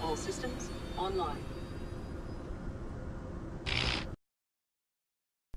All systems online.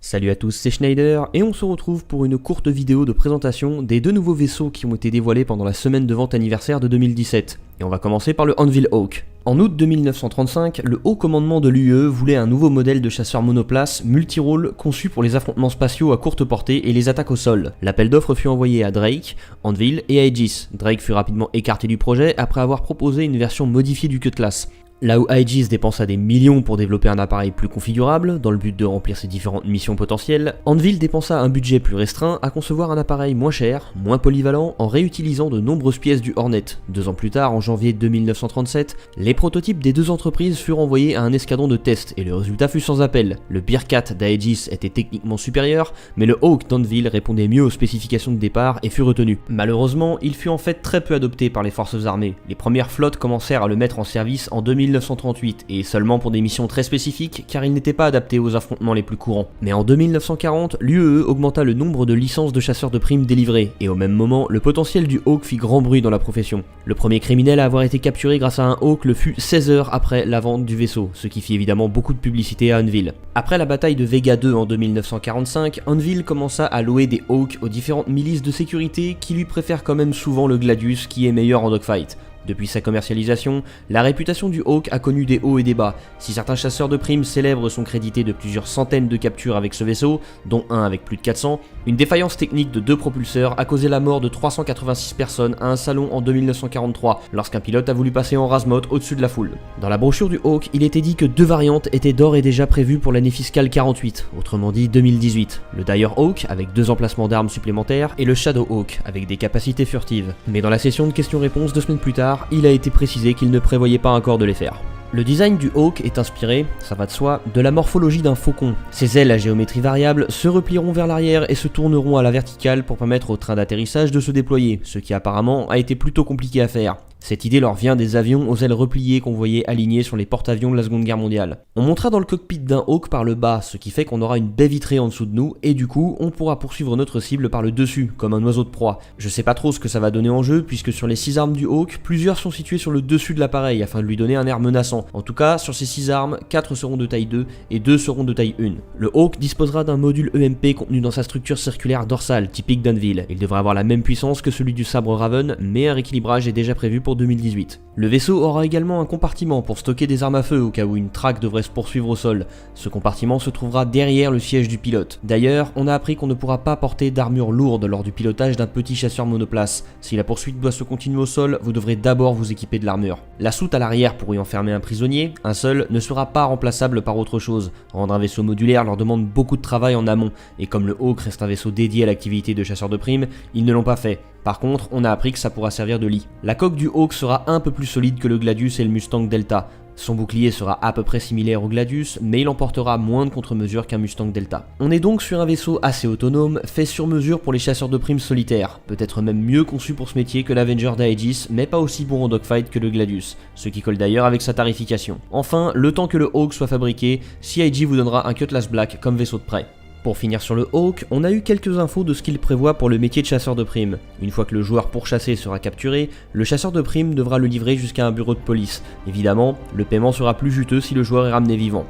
Salut à tous, c'est Schneider et on se retrouve pour une courte vidéo de présentation des deux nouveaux vaisseaux qui ont été dévoilés pendant la semaine de vente anniversaire de 2017. Et on va commencer par le Anvil Hawk. En août 1935, le haut commandement de l'UE voulait un nouveau modèle de chasseur monoplace multirôle conçu pour les affrontements spatiaux à courte portée et les attaques au sol. L'appel d'offres fut envoyé à Drake, Anvil et Aegis. Drake fut rapidement écarté du projet après avoir proposé une version modifiée du Cutlass. Là où Aegis dépensa des millions pour développer un appareil plus configurable, dans le but de remplir ses différentes missions potentielles, Anvil dépensa un budget plus restreint à concevoir un appareil moins cher, moins polyvalent, en réutilisant de nombreuses pièces du Hornet. 2 ans plus tard, en janvier 1937, les prototypes des deux entreprises furent envoyés à un escadron de test et le résultat fut sans appel. Le Bearcat d'Aegis était techniquement supérieur, mais le Hawk d'Anvil répondait mieux aux spécifications de départ et fut retenu. Malheureusement, il fut en fait très peu adopté par les forces armées. Les premières flottes commencèrent à le mettre en service en 1938 et seulement pour des missions très spécifiques car il n'était pas adapté aux affrontements les plus courants. Mais en 1940, l'UE augmenta le nombre de licences de chasseurs de primes délivrées et au même moment, le potentiel du Hawk fit grand bruit dans la profession. Le premier criminel à avoir été capturé grâce à un Hawk le fut 16 heures après la vente du vaisseau, ce qui fit évidemment beaucoup de publicité à Anvil. Après la bataille de Vega 2 en 1945, Anvil commença à louer des Hawks aux différentes milices de sécurité qui lui préfèrent quand même souvent le Gladius qui est meilleur en dogfight. Depuis sa commercialisation, la réputation du Hawk a connu des hauts et des bas. Si certains chasseurs de primes célèbres sont crédités de plusieurs centaines de captures avec ce vaisseau, dont un avec plus de 400, une défaillance technique de 2 propulseurs a causé la mort de 386 personnes à un salon en 1943, lorsqu'un pilote a voulu passer en rase-motte au-dessus de la foule. Dans la brochure du Hawk, il était dit que 2 variantes étaient d'ores et déjà prévues pour l'année fiscale 48, autrement dit 2018. Le Dire Hawk, avec 2 emplacements d'armes supplémentaires, et le Shadow Hawk, avec des capacités furtives. Mais dans la session de questions-réponses 2 semaines plus tard, il a été précisé qu'il ne prévoyait pas encore de les faire. Le design du Hawk est inspiré, ça va de soi, de la morphologie d'un faucon. Ses ailes à géométrie variable se replieront vers l'arrière et se tourneront à la verticale pour permettre au train d'atterrissage de se déployer, ce qui apparemment a été plutôt compliqué à faire. Cette idée leur vient des avions aux ailes repliées qu'on voyait alignés sur les porte-avions de la Seconde Guerre mondiale. On montera dans le cockpit d'un Hawk par le bas, ce qui fait qu'on aura une baie vitrée en dessous de nous, et du coup, on pourra poursuivre notre cible par le dessus, comme un oiseau de proie. Je sais pas trop ce que ça va donner en jeu, puisque sur les 6 armes du Hawk, plusieurs sont situées sur le dessus de l'appareil, afin de lui donner un air menaçant. En tout cas, sur ces 6 armes, 4 seront de taille 2, et 2 seront de taille 1. Le Hawk disposera d'un module EMP contenu dans sa structure circulaire dorsale, typique d'Anvil. Il devrait avoir la même puissance que celui du sabre Raven, mais un rééquilibrage est déjà prévu pour 2018. Le vaisseau aura également un compartiment pour stocker des armes à feu au cas où une traque devrait se poursuivre au sol. Ce compartiment se trouvera derrière le siège du pilote. D'ailleurs, on a appris qu'on ne pourra pas porter d'armure lourde lors du pilotage d'un petit chasseur monoplace. Si la poursuite doit se continuer au sol, vous devrez d'abord vous équiper de l'armure. La soute à l'arrière pour y enfermer un prisonnier, un seul, ne sera pas remplaçable par autre chose. Rendre un vaisseau modulaire leur demande beaucoup de travail en amont, et comme le Hawk reste un vaisseau dédié à l'activité de chasseur de primes, ils ne l'ont pas fait. Par contre, on a appris que ça pourra servir de lit. La coque du Hawk sera un peu plus solide que le Gladius et le Mustang Delta. Son bouclier sera à peu près similaire au Gladius, mais il emportera moins de contre-mesures qu'un Mustang Delta. On est donc sur un vaisseau assez autonome, fait sur mesure pour les chasseurs de primes solitaires, peut-être même mieux conçu pour ce métier que l'Avenger d'Aegis, mais pas aussi bon en dogfight que le Gladius, ce qui colle d'ailleurs avec sa tarification. Enfin, le temps que le Hawk soit fabriqué, CIG vous donnera un Cutlass Black comme vaisseau de prêt. Pour finir sur le Hawk, on a eu quelques infos de ce qu'il prévoit pour le métier de chasseur de primes. Une fois que le joueur pourchassé sera capturé, le chasseur de primes devra le livrer jusqu'à un bureau de police. Évidemment, le paiement sera plus juteux si le joueur est ramené vivant.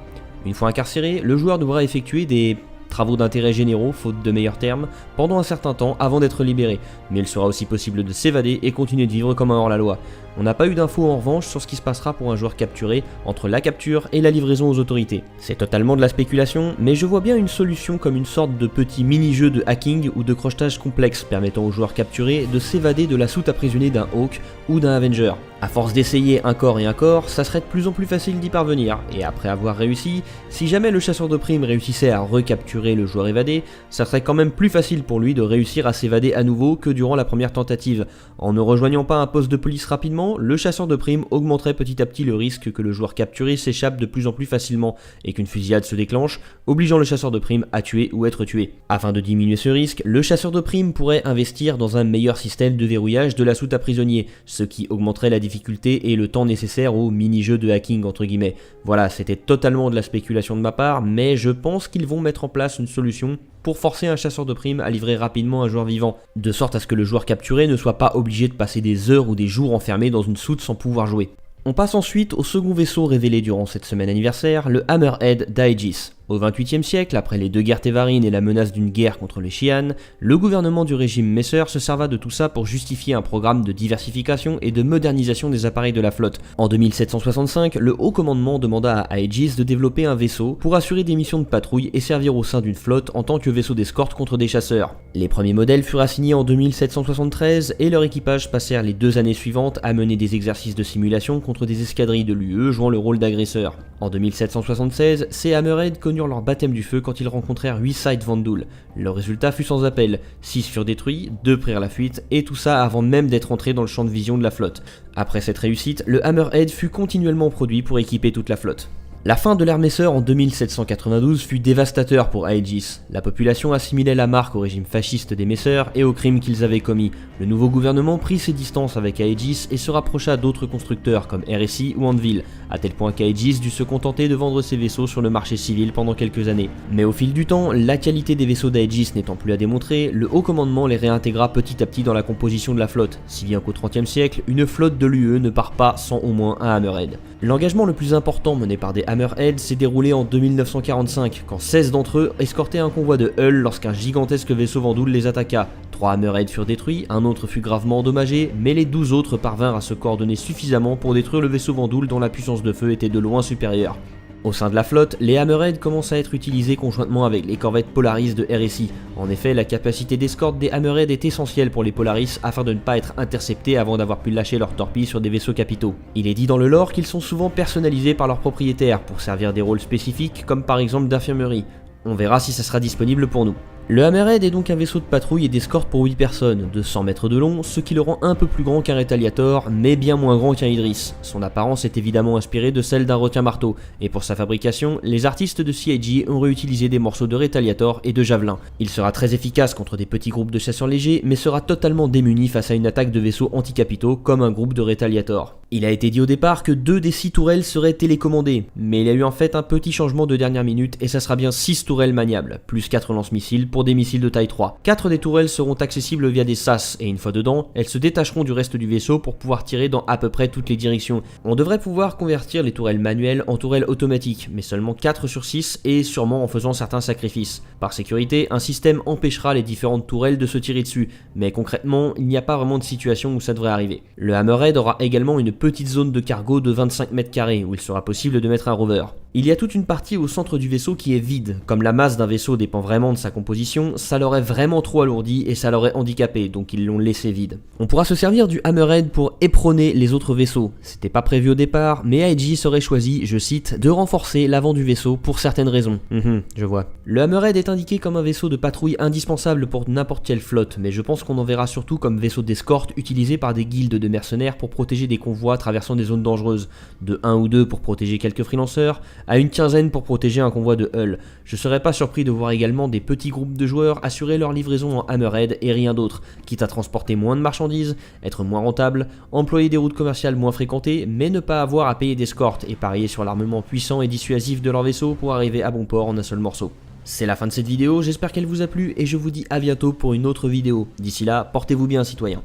Une fois incarcéré, le joueur devra effectuer des travaux d'intérêt généraux, faute de meilleurs termes, pendant un certain temps avant d'être libéré, mais il sera aussi possible de s'évader et continuer de vivre comme un hors-la-loi. On n'a pas eu d'infos en revanche sur ce qui se passera pour un joueur capturé entre la capture et la livraison aux autorités. C'est totalement de la spéculation, mais je vois bien une solution comme une sorte de petit mini-jeu de hacking ou de crochetage complexe permettant aux joueurs capturés de s'évader de la soute emprisonnée d'un Hawk ou d'un Avenger. À force d'essayer un corps et un corps, ça serait de plus en plus facile d'y parvenir, et après avoir réussi, si jamais le chasseur de primes réussissait à recapturer le joueur évadé, ça serait quand même plus facile pour lui de réussir à s'évader à nouveau que durant la première tentative. En ne rejoignant pas un poste de police rapidement, le chasseur de primes augmenterait petit à petit le risque que le joueur capturé s'échappe de plus en plus facilement, et qu'une fusillade se déclenche, obligeant le chasseur de primes à tuer ou être tué. Afin de diminuer ce risque, le chasseur de primes pourrait investir dans un meilleur système de verrouillage de la soute à prisonnier, ce qui augmenterait la difficulté et le temps nécessaire au mini-jeu de hacking entre guillemets. Voilà, c'était totalement de la spéculation de ma part, mais je pense qu'ils vont mettre en place une solution pour forcer un chasseur de primes à livrer rapidement un joueur vivant, de sorte à ce que le joueur capturé ne soit pas obligé de passer des heures ou des jours enfermé dans une soute sans pouvoir jouer. On passe ensuite au second vaisseau révélé durant cette semaine anniversaire, le Hammerhead d'Aegis. Au XXVIIIe siècle, après les deux guerres Tévarines et la menace d'une guerre contre les Shi'an, le gouvernement du régime Messer se serva de tout ça pour justifier un programme de diversification et de modernisation des appareils de la flotte. En 2765, le haut commandement demanda à Aegis de développer un vaisseau pour assurer des missions de patrouille et servir au sein d'une flotte en tant que vaisseau d'escorte contre des chasseurs. Les premiers modèles furent assignés en 2773 et leur équipage passèrent les 2 années suivantes à mener des exercices de simulation contre des escadrilles de l'UE jouant le rôle d'agresseurs. En 2776, ces Hammerhead connurent leur baptême du feu quand ils rencontrèrent 8 Scythe Vanduul. Le résultat fut sans appel, 6 furent détruits, 2 prirent la fuite, et tout ça avant même d'être entrés dans le champ de vision de la flotte. Après cette réussite, le Hammerhead fut continuellement produit pour équiper toute la flotte. La fin de l'ère Messer en 2792 fut dévastateur pour Aegis. La population assimilait la marque au régime fasciste des Messer et aux crimes qu'ils avaient commis. Le nouveau gouvernement prit ses distances avec Aegis et se rapprocha d'autres constructeurs comme RSI ou Anvil, à tel point qu'Aegis dut se contenter de vendre ses vaisseaux sur le marché civil pendant quelques années. Mais au fil du temps, la qualité des vaisseaux d'Aegis n'étant plus à démontrer, le haut commandement les réintégra petit à petit dans la composition de la flotte, si bien qu'au XXXe siècle, une flotte de l'UE ne part pas sans au moins un Hammerhead. L'engagement le plus important mené par des Hammerhead s'est déroulé en 2945, quand 16 d'entre eux escortaient un convoi de Hull lorsqu'un gigantesque vaisseau Vanduul les attaqua. 3 Hammerhead furent détruits, un autre fut gravement endommagé, mais les 12 autres parvinrent à se coordonner suffisamment pour détruire le vaisseau Vanduul dont la puissance de feu était de loin supérieure. Au sein de la flotte, les Hammerhead commencent à être utilisés conjointement avec les corvettes Polaris de RSI. En effet, la capacité d'escorte des Hammerhead est essentielle pour les Polaris afin de ne pas être interceptés avant d'avoir pu lâcher leurs torpilles sur des vaisseaux capitaux. Il est dit dans le lore qu'ils sont souvent personnalisés par leurs propriétaires pour servir des rôles spécifiques comme par exemple d'infirmerie. On verra si ça sera disponible pour nous. Le Hammerhead est donc un vaisseau de patrouille et d'escorte pour 8 personnes, de 100 mètres de long, ce qui le rend un peu plus grand qu'un Retaliator, mais bien moins grand qu'un Idris. Son apparence est évidemment inspirée de celle d'un retien-marteau, et pour sa fabrication, les artistes de CIG ont réutilisé des morceaux de Retaliator et de Javelin. Il sera très efficace contre des petits groupes de chasseurs légers, mais sera totalement démuni face à une attaque de vaisseaux anti-capitaux comme un groupe de Retaliator. Il a été dit au départ que 2 des 6 tourelles seraient télécommandées, mais il y a eu en fait un petit changement de dernière minute et ça sera bien 6 tourelles maniables, plus 4 lance-missiles pour des missiles de taille 3. 4 des tourelles seront accessibles via des sas, et une fois dedans, elles se détacheront du reste du vaisseau pour pouvoir tirer dans à peu près toutes les directions. On devrait pouvoir convertir les tourelles manuelles en tourelles automatiques, mais seulement 4 sur 6 et sûrement en faisant certains sacrifices. Par sécurité, un système empêchera les différentes tourelles de se tirer dessus, mais concrètement, il n'y a pas vraiment de situation où ça devrait arriver. Le Hammerhead aura également une petite zone de cargo de 25 mètres carrés où il sera possible de mettre un rover. Il y a toute une partie au centre du vaisseau qui est vide. Comme la masse d'un vaisseau dépend vraiment de sa composition, ça l'aurait vraiment trop alourdi et ça l'aurait handicapé, donc ils l'ont laissé vide. On pourra se servir du Hammerhead pour éperonner les autres vaisseaux. C'était pas prévu au départ, mais Aegis aurait choisi, je cite, de renforcer l'avant du vaisseau pour certaines raisons. Je vois. Le Hammerhead est indiqué comme un vaisseau de patrouille indispensable pour n'importe quelle flotte, mais je pense qu'on en verra surtout comme vaisseau d'escorte utilisé par des guildes de mercenaires pour protéger des convois traversant des zones dangereuses, de 1 ou 2 pour protéger quelques freelanceurs, à une quinzaine pour protéger un convoi de Hull. Je serais pas surpris de voir également des petits groupes de joueurs assurer leur livraison en Hammerhead et rien d'autre, quitte à transporter moins de marchandises, être moins rentable, employer des routes commerciales moins fréquentées, mais ne pas avoir à payer d'escorte et parier sur l'armement puissant et dissuasif de leur vaisseau pour arriver à bon port en un seul morceau. C'est la fin de cette vidéo, j'espère qu'elle vous a plu et je vous dis à bientôt pour une autre vidéo. D'ici là, portez-vous bien citoyens.